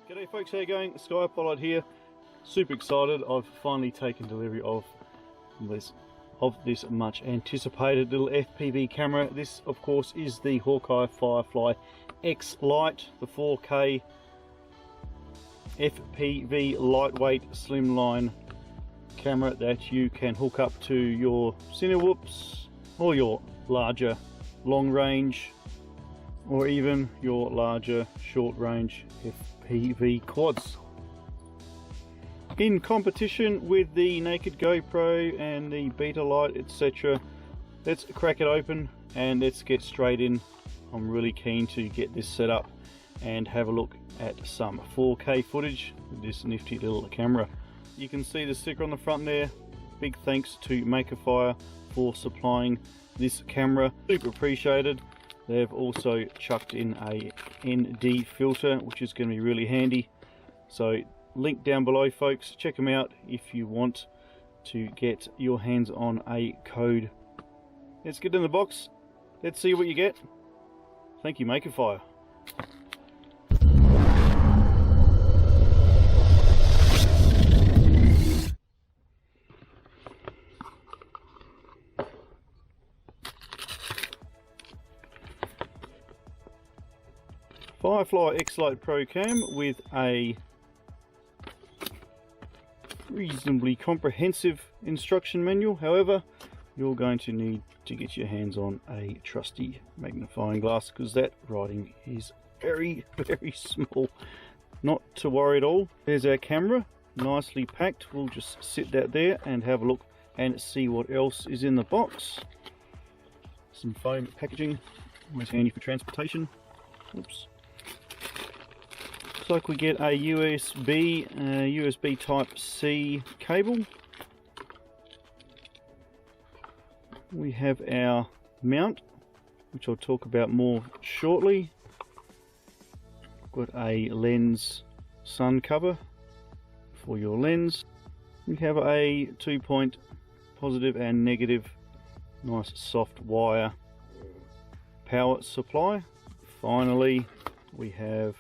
G'day folks, how you going? Skypollard here. Super excited. I've finally taken delivery of this much anticipated little FPV camera. This of course is the Hawkeye Firefly X Lite, the 4K FPV lightweight slimline camera that you can hook up to your Cinewhoops or your larger long range or even your larger short range FPV quads. In competition with the Naked GoPro and the Beta Lite, etc., let's crack it open and let's get straight in. I'm really keen to get this set up and have a look at some 4K footage with this nifty little camera. You can see the sticker on the front there. Big thanks to Makerfire for supplying this camera, super appreciated. They've also chucked in a ND filter, which is going to be really handy. So link down below folks, check them out if you want to get your hands on a code. Let's get in the box, let's see what you get. Thank you Makerfire. Firefly X Lite Pro Cam with a reasonably comprehensive instruction manual. However, you're going to need to get your hands on a trusty magnifying glass because that writing is very, very small. Not to worry at all. There's our camera, nicely packed. We'll just sit that there and have a look and see what else is in the box. Some foam packaging, always handy for transportation. Oops. Looks like we get a USB Type C cable. We have our mount, which I'll talk about more shortly. Got a lens sun cover for your lens. We have a 2-point positive and negative, nice soft wire power supply. Finally, we have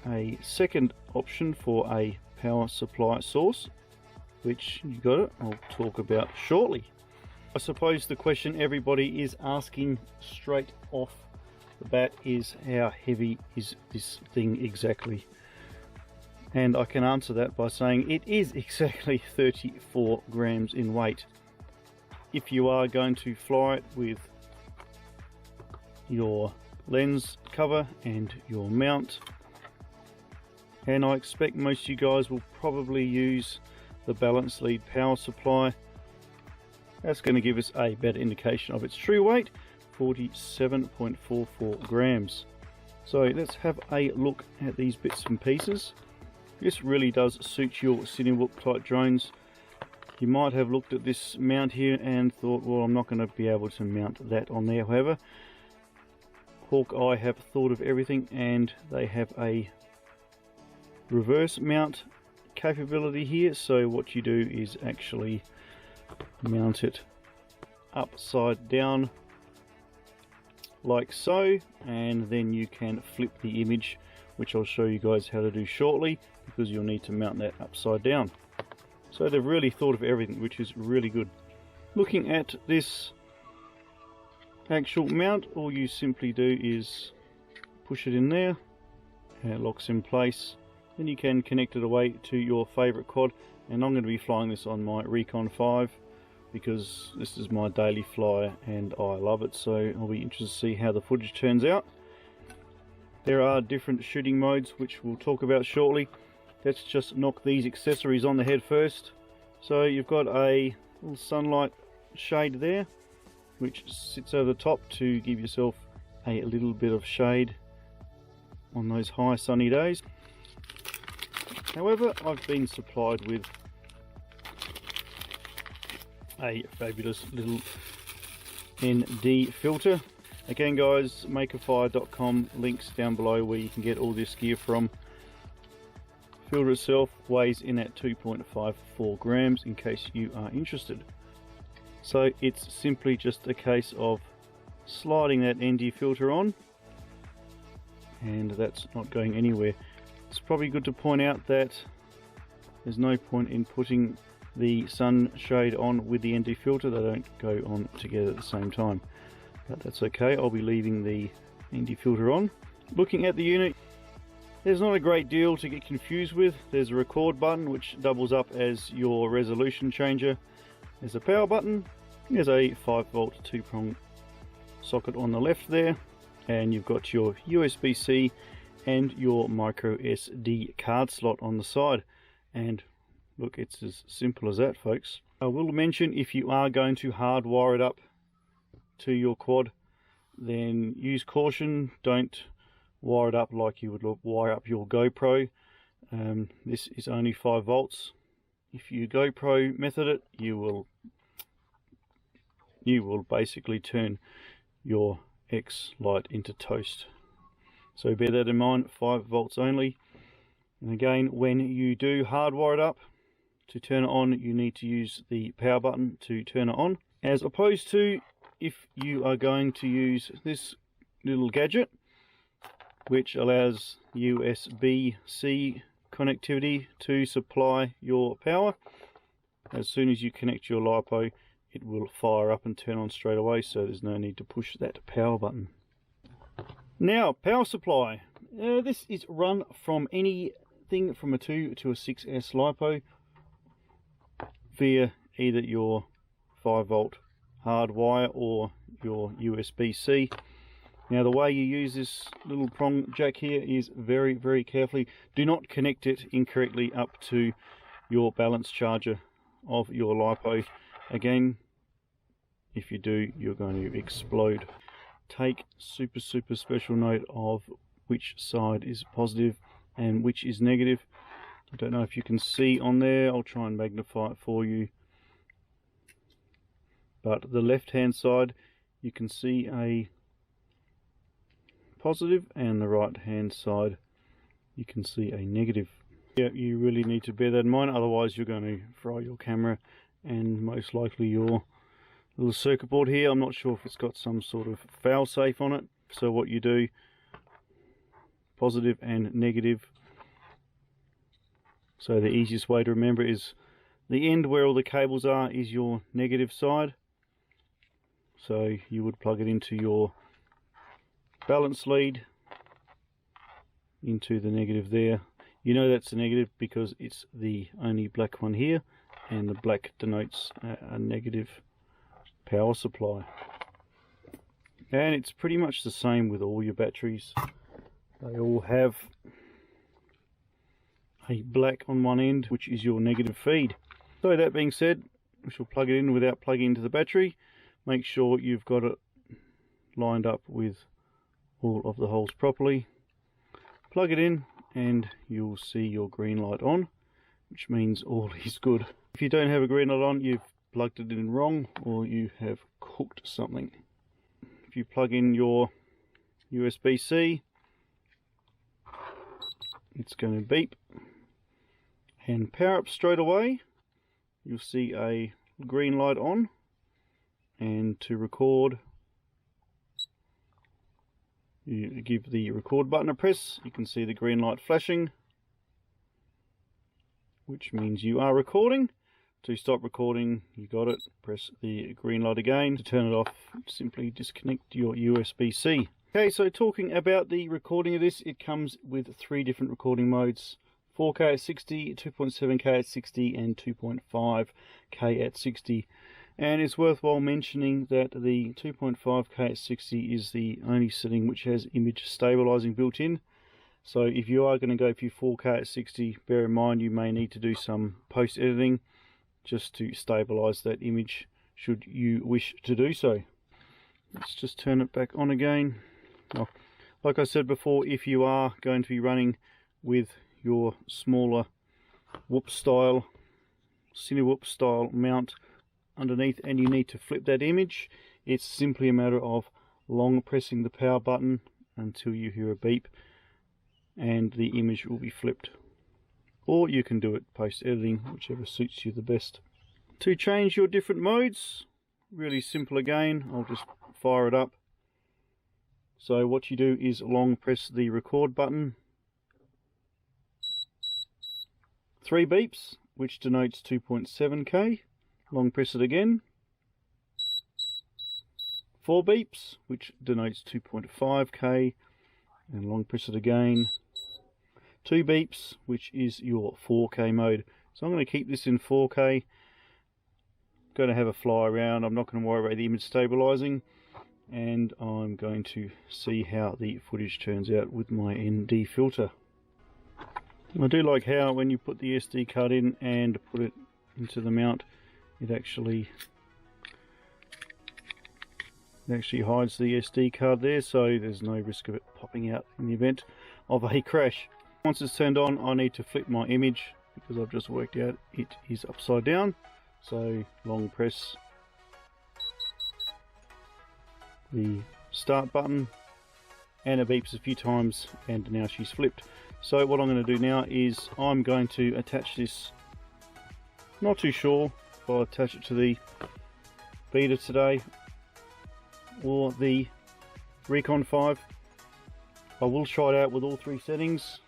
a second option for a power supply source, which you got it, I'll talk about shortly. I suppose the question everybody is asking straight off the bat is, how heavy is this thing exactly? And I can answer that by saying it is exactly 34 grams in weight. If you are going to fly it with your lens cover and your mount, and I expect most of you guys will probably use the balance lead power supply. That's going to give us a better indication of its true weight, 47.44 grams. So let's have a look at these bits and pieces. This really does suit your Cinewhoop type drones. You might have looked at this mount here and thought, well, I'm not going to be able to mount that on there. However, Hawkeye have thought of everything and they have a reverse mount capability here. So what you do is actually mount it upside down like so, and then you can flip the image, which I'll show you guys how to do shortly, because you'll need to mount that upside down. So they've really thought of everything, which is really good. Looking at this actual mount, all you simply do is push it in there and it locks in place. Then you can connect it away to your favorite quad, and I'm going to be flying this on my Recon 5 because this is my daily flyer and I love it, so I'll be interested to see how the footage turns out. There are different shooting modes which we'll talk about shortly. Let's just knock these accessories on the head first. So you've got a little sunlight shade there which sits over the top to give yourself a little bit of shade on those high sunny days. However, I've been supplied with a fabulous little ND filter. Again guys, makerfire.com, links down below where you can get all this gear from. Filter itself weighs in at 2.54 grams in case you are interested. So it's simply just a case of sliding that ND filter on and that's not going anywhere. It's probably good to point out that there's no point in putting the sunshade on with the ND filter. They don't go on together at the same time, but that's okay. I'll be leaving the ND filter on. Looking at the unit, there's not a great deal to get confused with. There's a record button which doubles up as your resolution changer. There's a power button. There's a 5-volt 2-prong socket on the left there, and you've got your USB-C and your micro SD card slot on the side. And look, it's as simple as that, folks. I will mention, if you are going to hardwire it up to your quad, then use caution. Don't wire it up like you would wire up your GoPro. This is only 5 volts. If you GoPro method it, you will basically turn your X light into toast. So bear that in mind, 5 volts only. And again, when you do hardwire it up, to turn it on, you need to use the power button to turn it on, as opposed to if you are going to use this little gadget, which allows USB-C connectivity to supply your power. As soon as you connect your LiPo, it will fire up and turn on straight away, so there's no need to push that power button. Now, power supply. This is run from anything from a 2 to a 6S LiPo via either your 5-volt hard wire or your USB-C. Now, the way you use this little prong jack here is very, very carefully. Do not connect it incorrectly up to your balance charger of your LiPo. Again, if you do, you're going to explode. Take super special note of which side is positive and which is negative. I don't know if you can see on there. I'll try and magnify it for you. But the left hand side, you can see a positive, and the right hand side you can see a negative. Yeah, you really need to bear that in mind, otherwise you're going to fry your camera and most likely your little circuit board here. I'm not sure if it's got some sort of fail safe on it. So what you do, positive and negative. So the easiest way to remember is the end where all the cables are is your negative side. So you would plug it into your balance lead, into the negative there. You know that's a negative because it's the only black one here, and the black denotes a negative power supply. And it's pretty much the same with all your batteries. They all have a black on one end, which is your negative feed. So that being said, we shall plug it in without plugging into the battery. Make sure you've got it lined up with all of the holes properly. Plug it in and you'll see your green light on, which means all is good. If you don't have a green light on, you've plugged it in wrong, or you have cooked something. If you plug in your USB-C, it's going to beep and power up straight away. You'll see a green light on, and to record, you give the record button a press. You can see the green light flashing, which means you are recording. To stop recording, you got it, press the green light again. To turn it off, simply disconnect your USB-C. Okay, so talking about the recording of this, it comes with 3 different recording modes: 4K at 60, 2.7K at 60, and 2.5K at 60. And it's worthwhile mentioning that the 2.5K at 60 is the only setting which has image stabilizing built in. So if you are going to go for your 4K at 60, bear in mind you may need to do some post editing just to stabilize that image should you wish to do so. Let's just turn it back on again. Well, like I said before, if you are going to be running with your smaller Whoop style, Cinewhoop style mount underneath, and you need to flip that image, it's simply a matter of long pressing the power button until you hear a beep and the image will be flipped. Or you can do it post editing, whichever suits you the best. To change your different modes, really simple again. I'll just fire it up. So what you do is long press the record button, 3 beeps, which denotes 2.7K, long press it again, 4 beeps, which denotes 2.5K, and long press it again, 2 beeps, which is your 4K mode. So I'm going to keep this in 4K, going to have a fly around, I'm not going to worry about the image stabilizing, and I'm going to see how the footage turns out with my ND filter. I do like how when you put the SD card in and put it into the mount, it actually hides the SD card there, so there's no risk of it popping out in the event of a crash. Once it's turned on, I need to flip my image because I've just worked out it is upside down. So long press the start button and it beeps a few times, and now she's flipped. So what I'm going to do now is I'm going to attach this, not too sure if I'll attach it to the Beta today or the Recon 5. I will try it out with all 3 settings.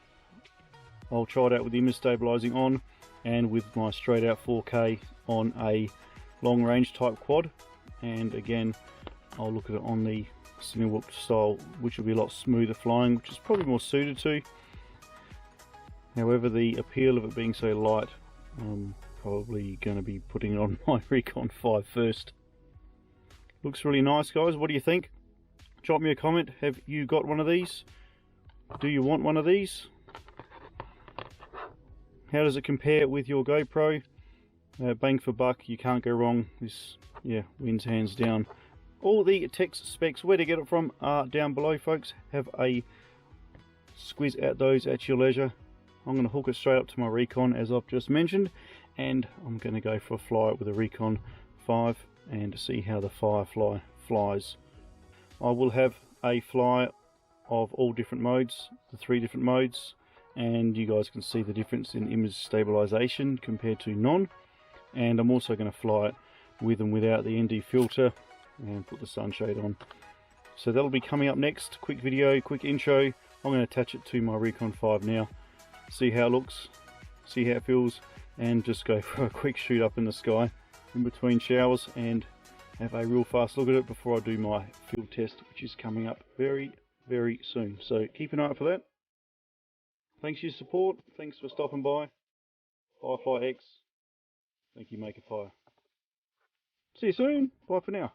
I'll try it out with the image stabilizing on and with my straight out 4K on a long range type quad, and again I'll look at it on the Cinewhoop style, which will be a lot smoother flying, which is probably more suited to. However, the appeal of it being so light, I'm probably going to be putting it on my Recon 5 first. Looks really nice, guys. What do you think? Drop me a comment. Have you got one of these? Do you want one of these? How does it compare with your GoPro? Bang for buck, you can't go wrong. This, yeah, wins hands down. All the text specs, where to get it from, are down below, folks. Have a squeeze at those at your leisure. I'm going to hook it straight up to my Recon, as I've just mentioned, and I'm going to go for a fly with a Recon 5 and see how the Firefly flies. I will have a fly of all different modes, the 3 different modes, and you guys can see the difference in image stabilization compared to non. And I'm also going to fly it with and without the ND filter and put the sunshade on. So that'll be coming up next. Quick video, quick intro. I'm going to attach it to my Recon 5 now, see how it looks, see how it feels, and just go for a quick shoot up in the sky in between showers and have a real fast look at it before I do my field test, which is coming up very, very soon. So keep an eye out for that. Thanks for your support. Thanks for stopping by. Firefly X. Thank you, Maker Fire. See you soon. Bye for now.